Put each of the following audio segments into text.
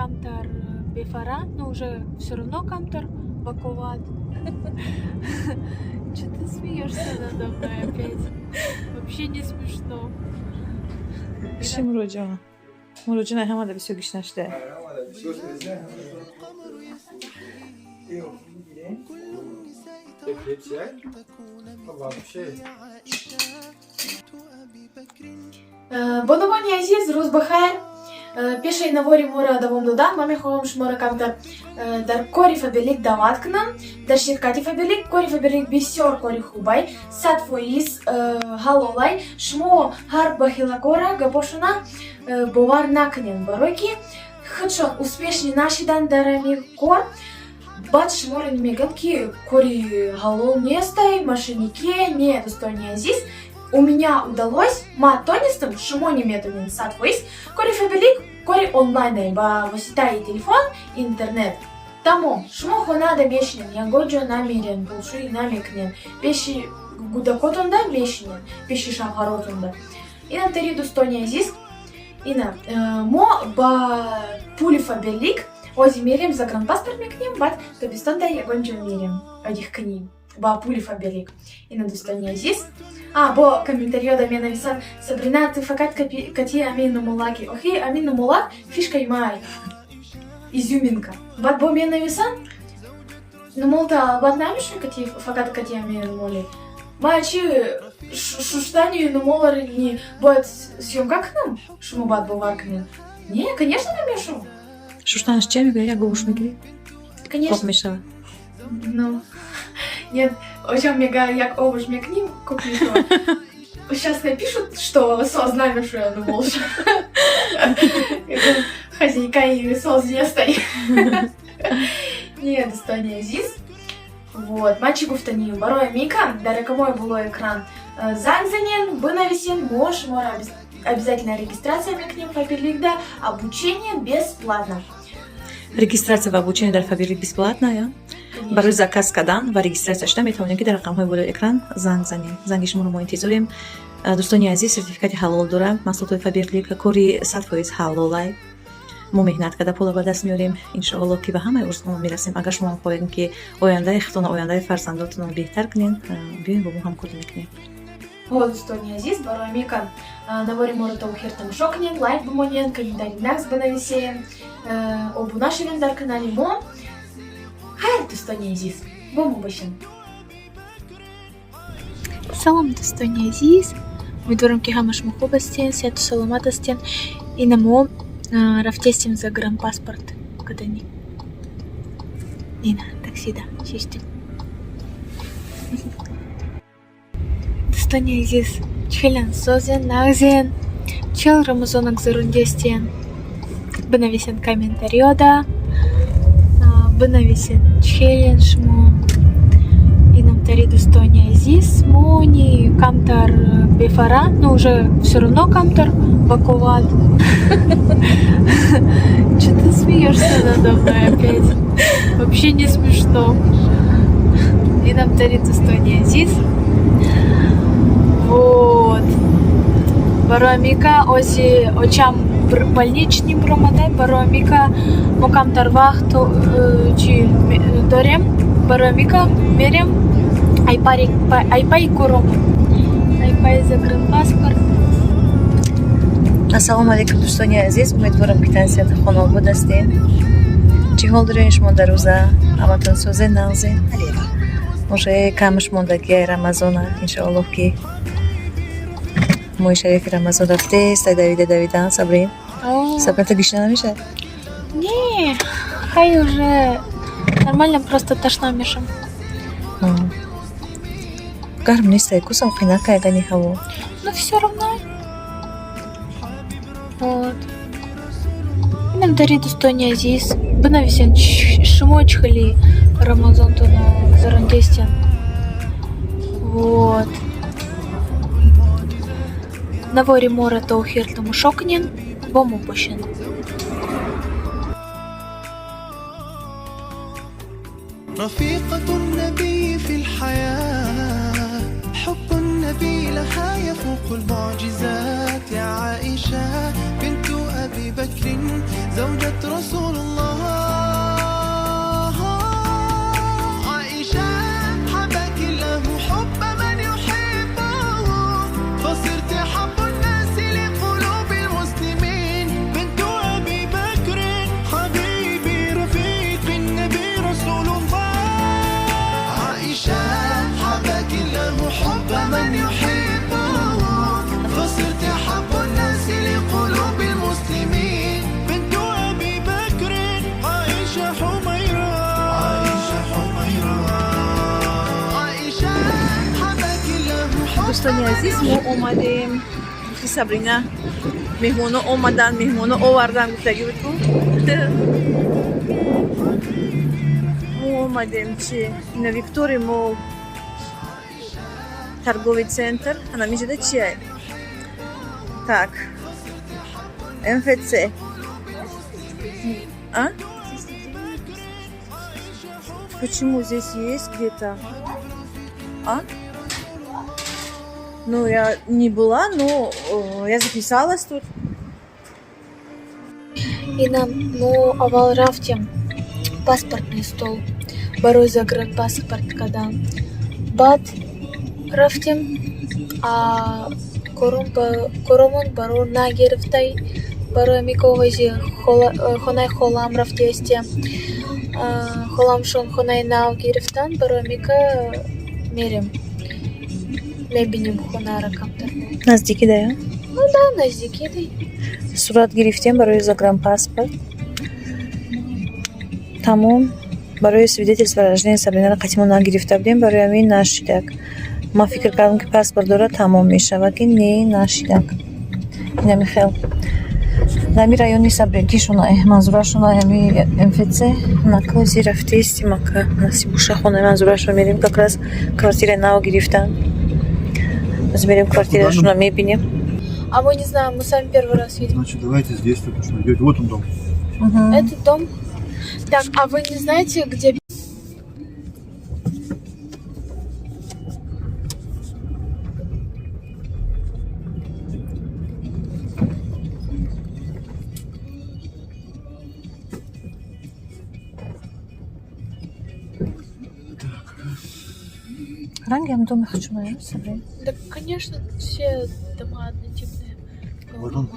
камтар бефара, но уже все равно камтар баковат. Че ты смеешься надо мной опять? Вообще не смешно. چی مروجه؟ مروجه نه همه بسیار گیش نشده. Бонобон Язиз, Рузбахай, пешей на воре мора давом дуда, маме хом шмора камта дар кори фабелик даваткна, дар ширкати фабелик, кори фабелик бисёр кори хубай, сад фоис халолай, шмо хар бахилакора габошуна бовар накнен бароки, хачон успешни нашидан дарами кор, бат шморен меганки кори халол нестай, машинике, не достойный Азиз. У меня удалось матонистым шимони методин сад войс, кори фабелик, кори онлайн, ба воситай телефон, интернет. Тому шмо хонада мешнен, я годжо намерен, большой намекнен, пеши гудакотунда мешнен, пеши шавгаротунда. И на тери достойный Азиз, и на мо ба пули фабелик, ози мерим загранпаспорт мекнем, бат тобистонда я годжо мерим, одих книг. Ба пули фабелик. И на достойный Азиз. Бо комментарио да мена висан Сабрина, ты факат кати амину мулаки. Охи, амину мулак, фишка и май. Изюминка. Бат бо мена висан? Ну молта, бат намишн кати факат кати амину мули. Мачи шуштанию ну молар не бат съемка к нам? Шуму бат бо варкнен. Не, конечно намешу. Шуштан с чем я говорю шмигли? Конечно. Попмешала. Ну, нет, очень мега як овощ мне к ним купить. Сейчас напишут, что сознание, что я думал, что хозяйка и соус не стоит. Нет, достойный Азиз. Вот, мальчику в танию. Бароя Мика, далеко мой было экран. Занзанен, бы навесен, мож, мора обязательно регистрация мне к ним фабелик, обучение бесплатно. Регистрация в обучении дар фабелик бесплатная. برای заказ کردن و رجیستراسیون شدن میتونید که در رقم‌های بالای اکران زنگ زنید. زنگ شما رو ما انتظاریم. دوستان عزیز سرتیفیکات حلال داره. محصولات فابریک کاری 100% حلالای. ما مهنت کرده پول به دست میاریم. ان شاء الله که به همه ارزوها میرسیم. اگر شما خواهید که آینده خودتون آینده فرزنداتون رو بهتر کنین، بیاین با ما همکاری میکنیم. Достойный Азиз, бароя Мика, на воре морото ухертам шокнен, лайк бумонен, комментарий накс банависеем, обу наши дар канале мо. Хайр, достойный Азиз, бому башен. Салам, достойный Азиз. Мы дворим кихамаш мухобастен, сету саламатастен. И на мо рафтестим за гранпаспорт. Когда не. Нина, такси, да, чистим. Достойный Азиз. Челен созен, нагзен. Чел рамазонок зарундестен. Бенависен комментариода. Бенависен челлендж мо. И нам тари достойный Азиз. Мони камтар бефара. Но уже все равно камтар баковат. Че ты смеешься надо мной опять? Вообще не смешно. И нам тари достойный Азиз. Вот. Баруамика оси очам больничный промодай. Баруамика мокам тарвахту чи дорем. Баруамика мерем. Айпай куром. Айпай загранпаспорт. Ассаламу алейкум دوستان عزیز. امیدوارم که تنسیت خانواده هستین. چی حال دارین شما در روزه؟ همتون سوزه نغزین؟ уже камш мондагии рамазона иншаллоh ки мои шарифи рамазон рафте стай давидан сабрин сабрин-то гишна намешает? Не, хай уже нормально, просто тошно мешам. гарм нестай кусам қинак кайгани ҳаво. Но все равно. Вот. Нам дарит достойный Азиз. Бенависен шимочхали Рамазан то на зарандестен. Вот. На воре мора то ухертому шокнен, бому пощен. رفيقة النبي في الحياة حب النبي لها يفوق المعجزات يا عائشة بنت أبي بكر زوجة رسول دوستانی عزیز ما اومدیم گفتی سابرینا مهمونا اومدن مهمونا آوردن گفتگی بود ما اومدیم چی на Виктории мол торговый центр она между чья так МФЦ а почему здесь есть где-то а ну я не была но я записалась тут И нам, ну, авал рафтем паспортный стол. Барой загранпаспорт, когда бат рафтем, а коромон бару нагервтай, барой миковази хонай холам рафтесте, холам шон хонай нагервтан, барой мика мерем. Мебинем хонара камтар. نزدیکی ده Ну да, наздики дай. صورت گرفتیم برای загранпаспорт تمام برای свидетельство рождения سابرینا قطعی نگرفته بودیم برای همین نشیدک ما فکر کردم که پاسپورت داره تمام میشه ولی نه نشیدک نمیخوام نمی رایونی سابرینکی شونه منظورشون همی МФЦ نکوزی رفته استیم که نصیب خونه منظورش رو میریم که از کارتیر نو گرفتن از میریم کارتیرشون رو میبینیم А мы не знаем, мы сами первый раз видим. Значит, давайте здесь только что идете. Вот он дом. Этот дом. Так, а вы не знаете, где... Ранги я дома хочу наверное, Сабрина. Да, конечно, все дома однотипные. Вот он.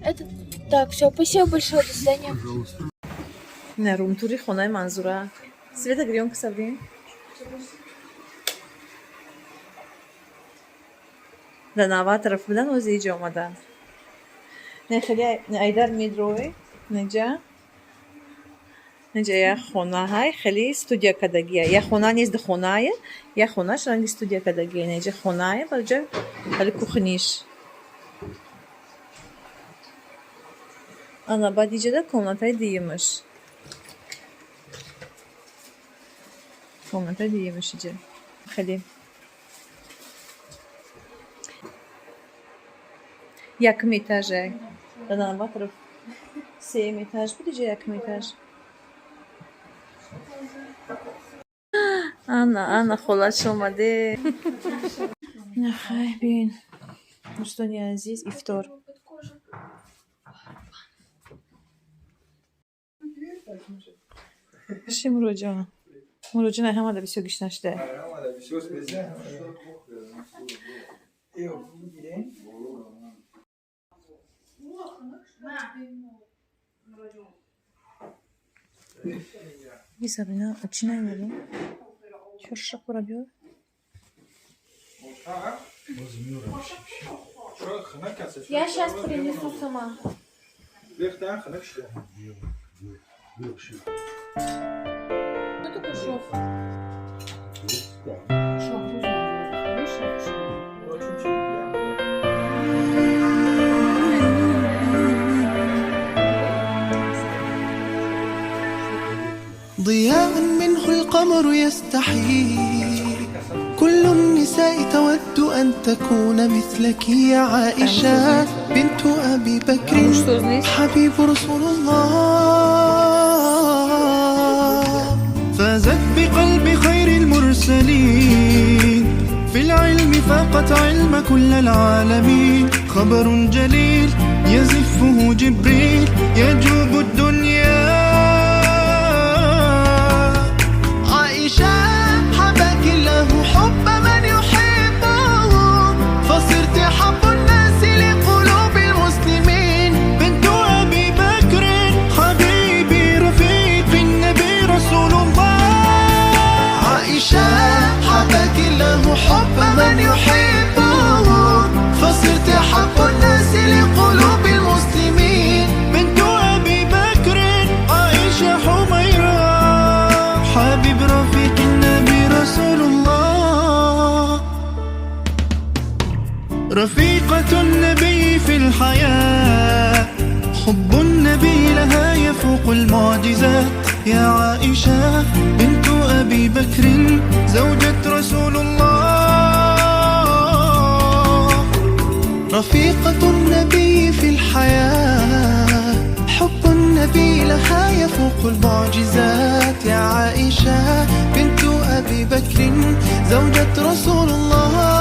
Это... Так, все, спасибо большое, до свидания. Пожалуйста. نه روم توری خونه منظوره سویت گریون که سابرین در نوه طرف بودن و زیجا آمدن نه خیلی ایدر میدروی نجا یه خونه های خیلی استودیا کدگیه یه خونه نیست ده خونه یه خونه شرنگ استودیا کدگیه نجا خونه برجا خیلی کخنیش انا بعد ایجا ده комната دیمش комната دیمش ایجا خیلی یکم ایتاژه دادن با طرف 3 ایتاژ بود ایجا یکم ایتاژ انا خلاص اومده نخیر بین دوستانی عزیز افطار چی مروجا مروجا نه همه بسیار گشنشته Bir Sabrina açına inelim. Çarşaf kurabiliyor. Я сейчас принесу сама. Что такое шов? ضياء منه القمر يستحيل كل النساء تود أن تكون مثلك يا عائشة بنت أبي بكر حبيب رسول الله فازت بقلب خير المرسلين في العلم فاقت علم كل العالمين خبر جليل يزفه جبريل يجوب الدنيا عائشة حباك الله حب من يحبه فصرت حب الناس لقلوب المسلمين بنت أبي بكر حبيبي رفيق النبي رسول الله عائشة حباك الله حب من يحبه فصرت حب الناس لقلوب المسلمين بنت أبي بكر عائشة حميرة حبيب رفيق النبي رسول الله رفيقة النبي في الحياة، حب النبي لها يفوق المعجزات. يا عائشة بنت أبي بكر زوجة رسول الله، رفيقة النبي في الحياة، حب النبي لها يفوق المعجزات. يا عائشة بنت أبي بكر زوجة رسول الله،